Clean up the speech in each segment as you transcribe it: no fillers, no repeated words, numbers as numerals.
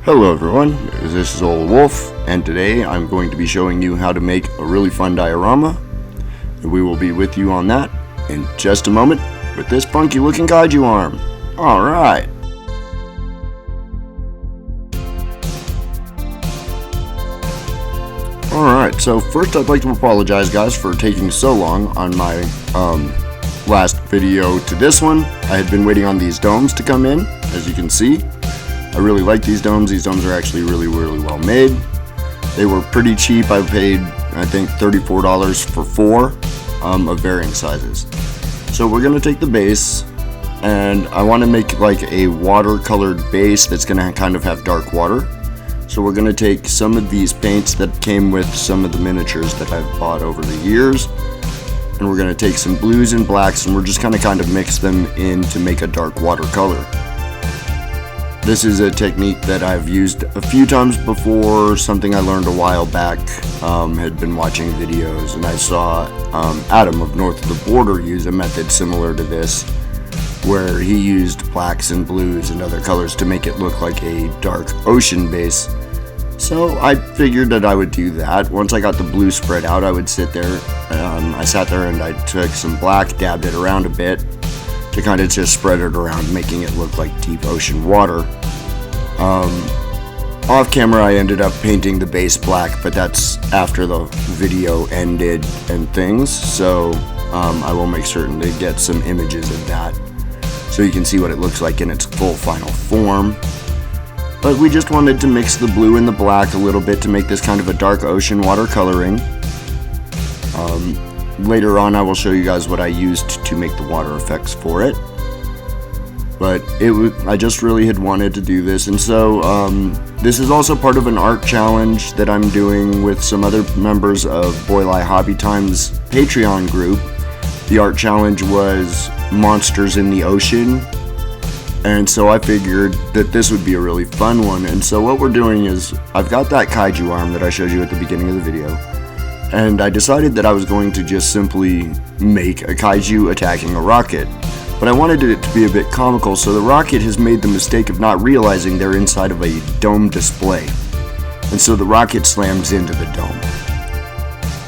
Hello everyone, this is Old Wolf, and today I'm going to be showing you how to make a really fun diorama, and we will be with you on that in just a moment with this funky looking kaiju arm. Alright. Alright, so first I'd like to apologize guys for taking so long on my last video to this one. I had been waiting on these domes to come in, as you can see. I really like these domes. These domes are actually really well made. They were pretty cheap. I paid, I think, $34 for four of varying sizes. So we're going to take the base, and I want to make like a watercolored base that's going to kind of have dark water. So we're going to take some of these paints that came with some of the miniatures that I've bought over the years, and we're going to take some blues and blacks, and we're just kind of mix them in to make a dark watercolor. This is a technique that I've used a few times before, something I learned a while back. Had been watching videos and I saw Adam of North of the Border use a method similar to this, where he used blacks and blues and other colors to make it look like a dark ocean base. So I figured that I would do that. Once I got the blue spread out, I would sit there. I sat there and I took some black, dabbed it around a bit, to kind of just spread it around, making it look like deep ocean water. Off camera I ended up painting the base black, but that's after the video ended and things, so I will make certain to get some images of that so you can see what it looks like in its full final form. But we just wanted to mix the blue and the black a little bit to make this kind of a dark ocean watercoloring. Later on I will show you guys what I used to make the water effects for it. But I just really had wanted to do this, and so this is also part of an art challenge that I'm doing with some other members of Boylai Hobby Time's Patreon group. The art challenge was monsters in the ocean, and so I figured that this would be a really fun one. And so what we're doing is, I've got that kaiju arm that I showed you at the beginning of the video, and I decided that I was going to just simply make a kaiju attacking a rocket. But I wanted it to be a bit comical, so the rocket has made the mistake of not realizing they're inside of a dome display. And so the rocket slams into the dome.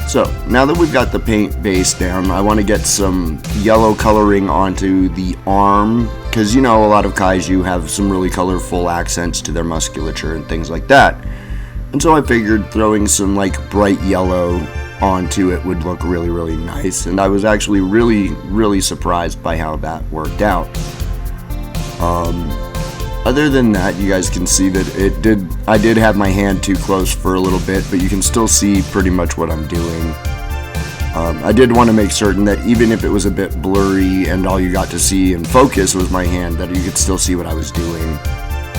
So, now that we've got the paint base down, I want to get some yellow coloring onto the arm, because you know a lot of kaiju have some really colorful accents to their musculature and things like that. And so I figured throwing some like bright yellow onto it would look really nice, and I was actually really surprised by how that worked out. Other than that, you guys can see that I did have my hand too close for a little bit, but you can still see pretty much what I'm doing. I did want to make certain that even if it was a bit blurry and all you got to see in focus was my hand, that you could still see what I was doing.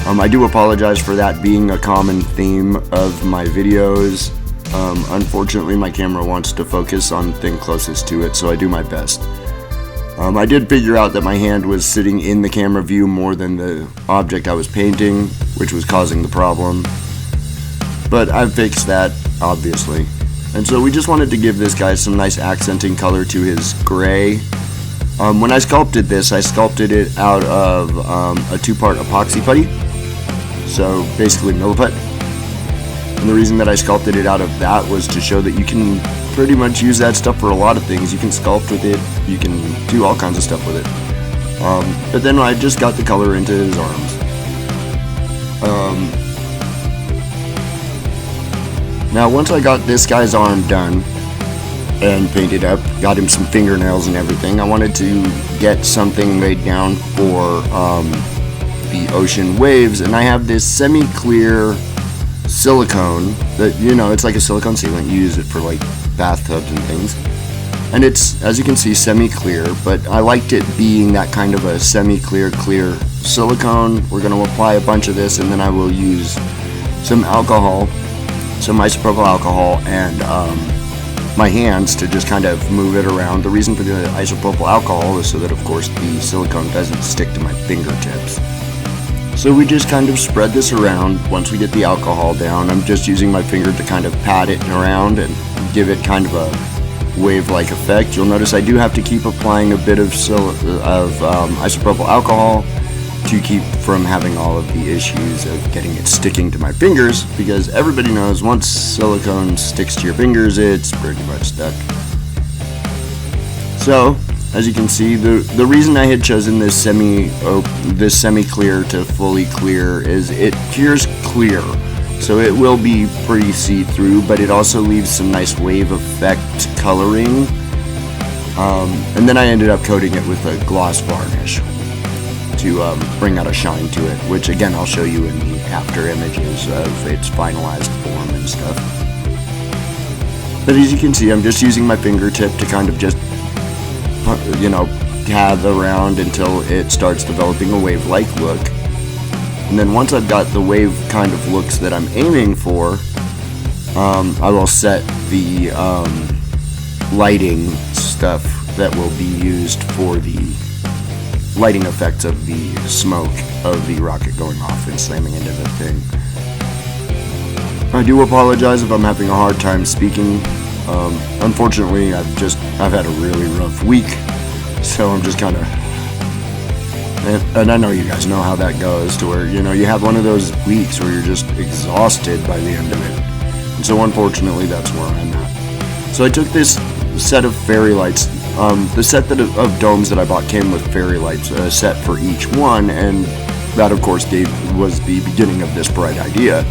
I do apologize for that being a common theme of my videos. Unfortunately, my camera wants to focus on the thing closest to it, so I do my best. I did figure out that my hand was sitting in the camera view more than the object I was painting, which was causing the problem. But I've fixed that, obviously. And so we just wanted to give this guy some nice accenting color to his gray. When I sculpted this, I sculpted it out of a two-part epoxy putty. So basically milliput. And the reason that I sculpted it out of that was to show that you can pretty much use that stuff for a lot of things. You can sculpt with it, you can do all kinds of stuff with it. But then I just got the color into his arms. Now once I got this guy's arm done and painted up, got him some fingernails and everything, I wanted to get something laid down for the ocean waves, and I have this semi-clear silicone that, you know, it's like a silicone sealant. You use it for like bathtubs and things, and it's, as you can see, semi-clear, but I liked it being that kind of a semi-clear clear silicone. We're going to apply a bunch of this, and then I will use some alcohol, some isopropyl alcohol, and my hands to just kind of move it around. The reason for the isopropyl alcohol is so that, of course, the silicone doesn't stick to my fingertips. So we just kind of spread this around. Once we get the alcohol down, I'm just using my finger to kind of pat it around and give it kind of a wave-like effect. You'll notice I do have to keep applying a bit of isopropyl alcohol to keep from having all of the issues of getting it sticking to my fingers, because everybody knows once silicone sticks to your fingers, it's pretty much stuck. So, as you can see, the reason I had chosen this semi-clear to fully clear is it cures clear. So it will be pretty see-through, but it also leaves some nice wave effect coloring. And then I ended up coating it with a gloss varnish to bring out a shine to it, which again I'll show you in the after images of its finalized form and stuff. But as you can see, I'm just using my fingertip to kind of just, you know, gather around until it starts developing a wave-like look. And then once I've got the wave kind of looks that I'm aiming for, I will set the lighting stuff that will be used for the lighting effects of the smoke of the rocket going off and slamming into the thing. I do apologize if I'm having a hard time speaking. Unfortunately, I've had a really rough week, so I'm just kind of, and I know you guys know how that goes, to where, you know, you have one of those weeks where you're just exhausted by the end of it. And so unfortunately, that's where I'm at. So I took this set of fairy lights. The set of domes that I bought came with fairy lights, a set for each one, and that of course was the beginning of this bright idea.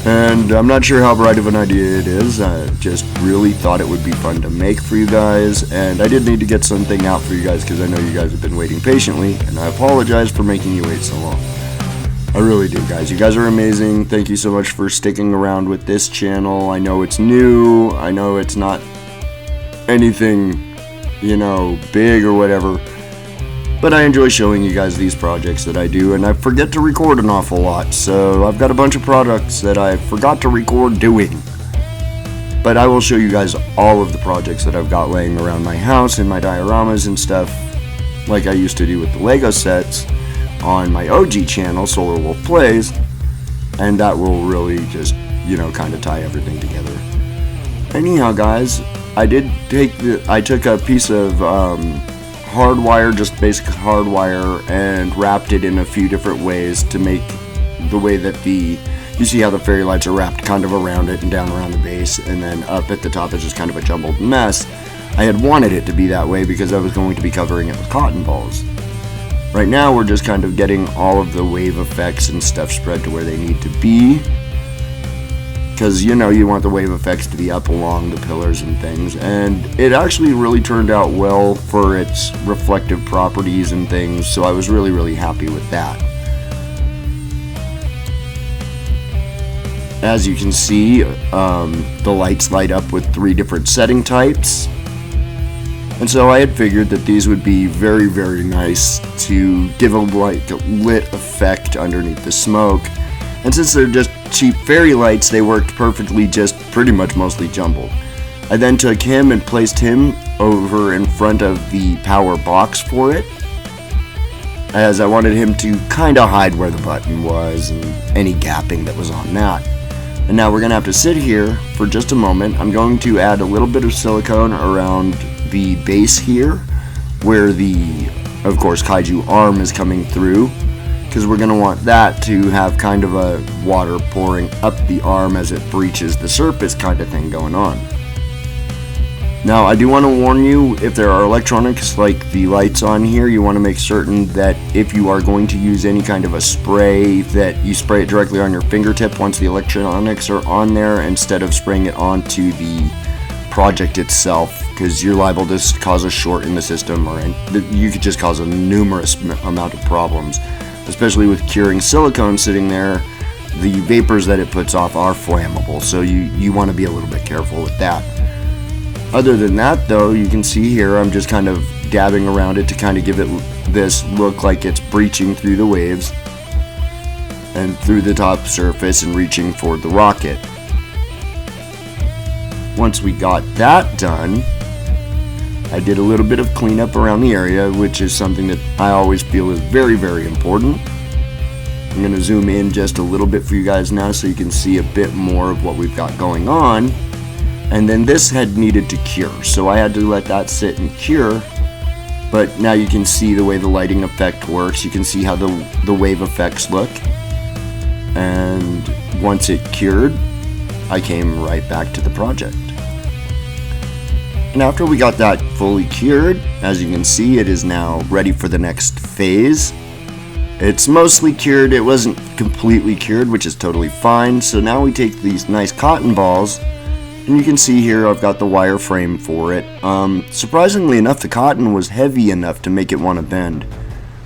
And I'm not sure how bright of an idea it is. I just really thought it would be fun to make for you guys, and I did need to get something out for you guys because I know you guys have been waiting patiently, and I apologize for making you wait so long. I really do, guys. You guys are amazing. Thank you so much for sticking around with this channel. I know it's new. I know it's not anything, you know, big or whatever, but I enjoy showing you guys these projects that I do, and I forget to record an awful lot, so I've got a bunch of products that I forgot to record doing. But I will show you guys all of the projects that I've got laying around my house and my dioramas and stuff, like I used to do with the Lego sets on my OG channel, Solar Wolf Plays, and that will really just, you know, kind of tie everything together. Anyhow, guys, I took a piece of hardwire, just basic hardwire, and wrapped it in a few different ways to make the way that you see how the fairy lights are wrapped kind of around it and down around the base, and then up at the top is just kind of a jumbled mess. I had wanted it to be that way because I was going to be covering it with cotton balls. Right now we're just kind of getting all of the wave effects and stuff spread to where they need to be, because, you know, you want the wave effects to be up along the pillars and things, and it actually really turned out well for its reflective properties and things, so I was really, really happy with that. As you can see, the lights light up with 3 different setting types, and so I had figured that these would be very, very nice to give a lit effect underneath the smoke. And since they're just cheap fairy lights, they worked perfectly, just pretty much mostly jumbled. I then took him and placed him over in front of the power box for it, as I wanted him to kind of hide where the button was and any gapping that was on that. And now we're going to have to sit here for just a moment. I'm going to add a little bit of silicone around the base here, where the, of course, Kaiju arm is coming through, because we're going to want that to have kind of a water pouring up the arm as it breaches the surface kind of thing going on. Now, I do want to warn you, if there are electronics like the lights on here, you want to make certain that if you are going to use any kind of a spray, that you spray it directly on your fingertip once the electronics are on there, instead of spraying it onto the project itself, because you're liable to cause a short in the system, or you could just cause a numerous amount of problems. Especially with curing silicone sitting there, the vapors that it puts off are flammable, so you want to be a little bit careful with that. Other than that, though, you can see here I'm just kind of dabbing around it to kind of give it this look like it's breaching through the waves and through the top surface and reaching for the rocket. Once we got that done, I did a little bit of cleanup around the area, which is something that I always feel is very, very important. I'm going to zoom in just a little bit for you guys now so you can see a bit more of what we've got going on. And then this had needed to cure, so I had to let that sit and cure But now you can see the way the lighting effect works. You can see how the wave effects look. And once it cured, I came right back to the project. And after we got that fully cured, as you can see, it is now ready for the next phase. It's mostly cured. It wasn't completely cured, which is totally fine. So now we take these nice cotton balls, and you can see here I've got the wire frame for it. Surprisingly enough, the cotton was heavy enough to make it want to bend,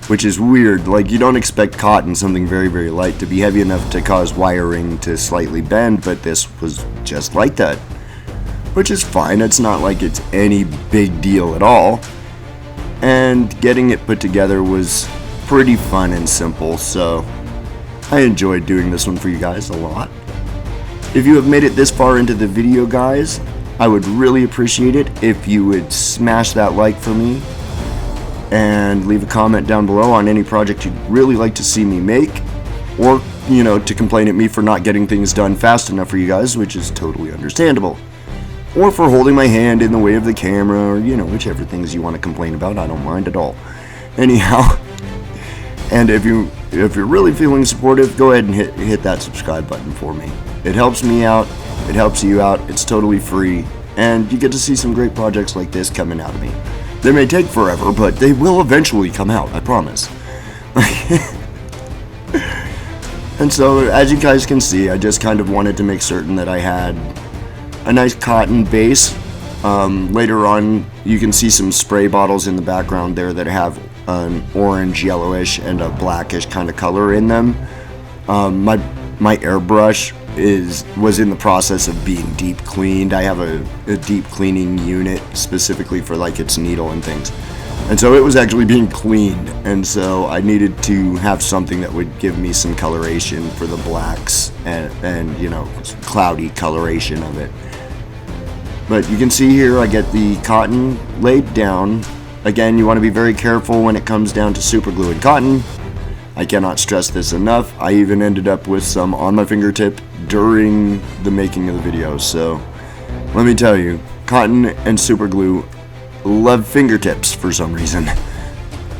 which is weird. Like, you don't expect cotton, something very, very light, to be heavy enough to cause wiring to slightly bend, but this was just like that, which is fine. It's not like it's any big deal at all. And getting it put together was pretty fun and simple, so I enjoyed doing this one for you guys a lot. If you have made it this far into the video, guys, I would really appreciate it if you would smash that like for me and leave a comment down below on any project you'd really like to see me make, or, you know, to complain at me for not getting things done fast enough for you guys, which is totally understandable, or for holding my hand in the way of the camera, or, you know, whichever things you want to complain about. I don't mind at all. Anyhow, and if you're really feeling supportive, go ahead and hit that subscribe button for me. It helps me out, it helps you out, it's totally free, and you get to see some great projects like this coming out of me. They may take forever, but they will eventually come out, I promise. And so, as you guys can see, I just kind of wanted to make certain that I had a nice cotton base. Later on, you can see some spray bottles in the background there that have an orange, yellowish, and a blackish kind of color in them. My airbrush was in the process of being deep cleaned. I have a deep cleaning unit specifically for like its needle and things, and so it was actually being cleaned, and so I needed to have something that would give me some coloration for the blacks and you know, cloudy coloration of it. But you can see here I get the cotton laid down. Again, you want to be very careful when it comes down to super glue and cotton. I cannot stress this enough. I even ended up with some on my fingertip during the making of the video. So let me tell you, cotton and super glue love fingertips for some reason.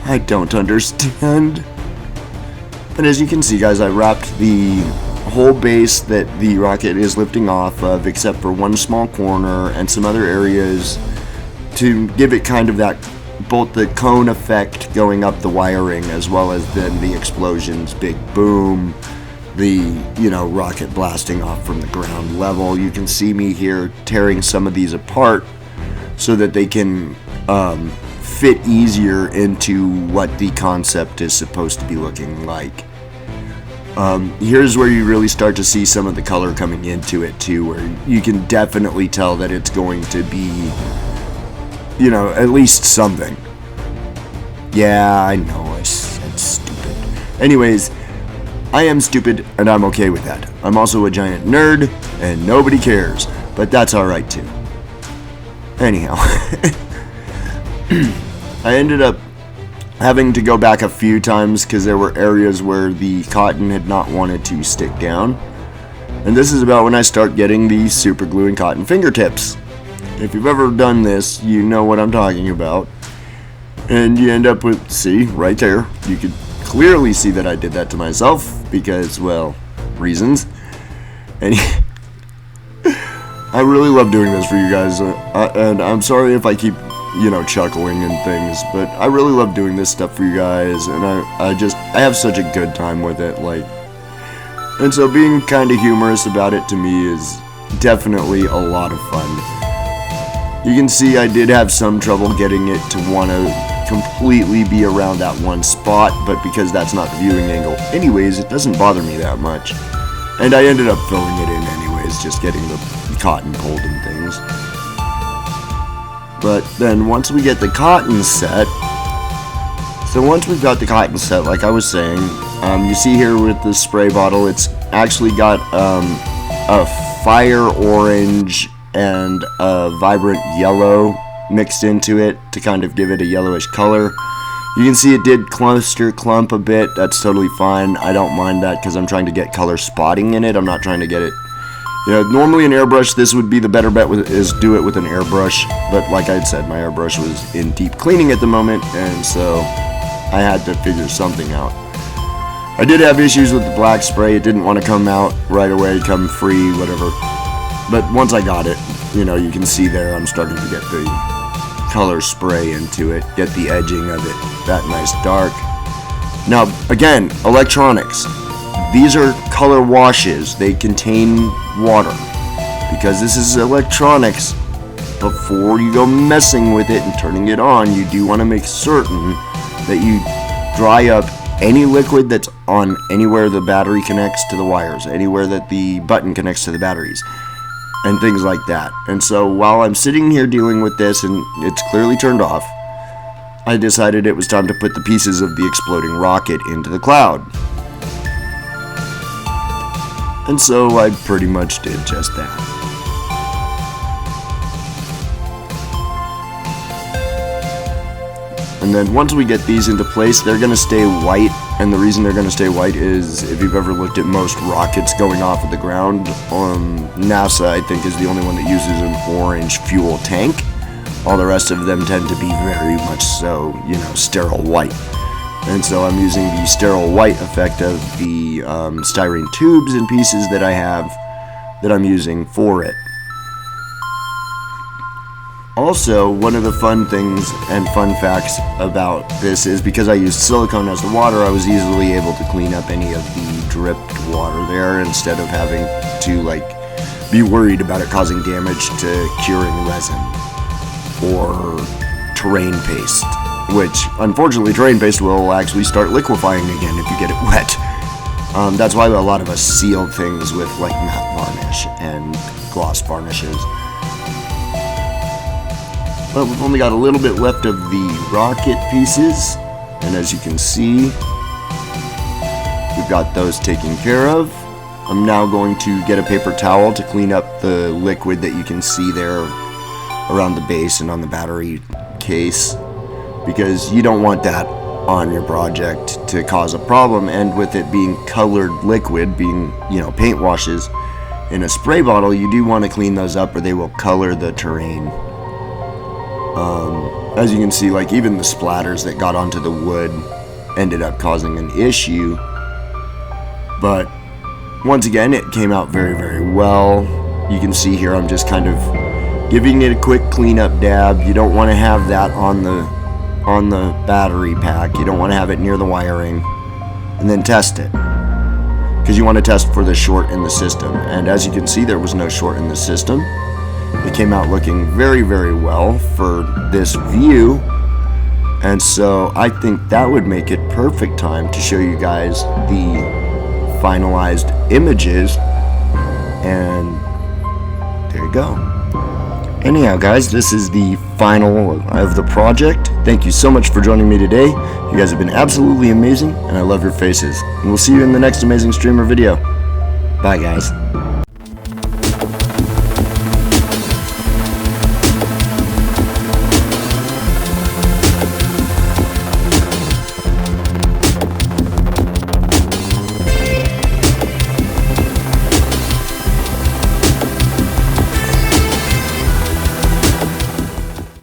I don't understand. But as you can see, guys, I wrapped the whole base that the rocket is lifting off of, except for one small corner and some other areas, to give it kind of that, both the cone effect going up the wiring, as well as then the explosions, big boom, the, you know, rocket blasting off from the ground level. You can see me here tearing some of these apart so that they can fit easier into what the concept is supposed to be looking like. Here's where you really start to see some of the color coming into it too, where you can definitely tell that it's going to be, you know, at least something. Yeah, I know, I said stupid. Anyways, I am stupid, and I'm okay with that. I'm also a giant nerd, and nobody cares, but that's alright too. Anyhow, I ended up having to go back a few times because there were areas where the cotton had not wanted to stick down. And this is about when I start getting the super glue and cotton fingertips. If you've ever done this, you know what I'm talking about. And you end up with, see, right there, you could clearly see that I did that to myself because, well, reasons. And I really love doing this for you guys, and I'm sorry if I keep, you know, chuckling and things, but I really love doing this stuff for you guys, and I have such a good time with it, like, and so being kind of humorous about it to me is definitely a lot of fun. You can see I did have some trouble getting it to want to completely be around that one spot, but because that's not the viewing angle anyways, it doesn't bother me that much, and I ended up filling it in anyways, just getting the cotton pulled and things. But then once we get the cotton set, so once we've got the cotton set, like I was saying, you see here with the spray bottle, it's actually got a fire orange and a vibrant yellow mixed into it to kind of give it a yellowish color. You can see it did clump a bit. That's totally fine. I don't mind that because I'm trying to get color spotting in it. I'm not trying to get it, You know, normally an airbrush, this would be the better bet is do it with an airbrush, but like I had said, my airbrush was in deep cleaning at the moment, and so I had to figure something out. I did have issues with the black spray. It didn't want to come out right away, come free, whatever. But once I got it, you know, you can see there I'm starting to get the color spray into it, get the edging of it, that nice dark. Now, again, electronics. These are color washes. They contain water. Because this is electronics, before you go messing with it and turning it on, you do want to make certain that you dry up any liquid that's on anywhere the battery connects to the wires, anywhere that the button connects to the batteries, and things like that. And so while I'm sitting here dealing with this and it's clearly turned off, I decided it was time to put the pieces of the exploding rocket into the cloud. And so I pretty much did just that. And then once we get these into place, they're going to stay white. And the reason they're going to stay white is if you've ever looked at most rockets going off of the ground, NASA, I think, is the only one that uses an orange fuel tank. All the rest of them tend to be very much so, you know, sterile white. And so I'm using the sterile white effect of the styrene tubes and pieces that I have that I'm using for it. Also, one of the fun things and fun facts about this is because I used silicone as the water, I was easily able to clean up any of the dripped water there instead of having to like be worried about it causing damage to curing resin or terrain paste, which unfortunately terrain paste will actually start liquefying again if you get it wet. That's why a lot of us seal things with like matte varnish and gloss varnishes. But we've only got a little bit left of the rocket pieces, and as you can see, we've got those taken care of. I'm now going to get a paper towel to clean up the liquid that you can see there around the base and on the battery case, because you don't want that on your project to cause a problem. And with it being colored liquid, being, you know, paint washes in a spray bottle, you do want to clean those up or they will color the terrain. As you can see, like even the splatters that got onto the wood ended up causing an issue. But once again, it came out very, very well. You can see here I'm just kind of giving it a quick cleanup dab. You don't want to have that on the battery pack. You don't want to have it near the wiring. And then test it, because you want to test for the short in the system. And as you can see, there was no short in the system. It came out looking very, very well for this view, and so I think that would make it perfect time to show you guys the finalized images, and there you go. Anyhow guys, this is the final of the project. Thank you so much for joining me today. You guys have been absolutely amazing, and I love your faces. And we'll see you in the next amazing streamer video. Bye guys.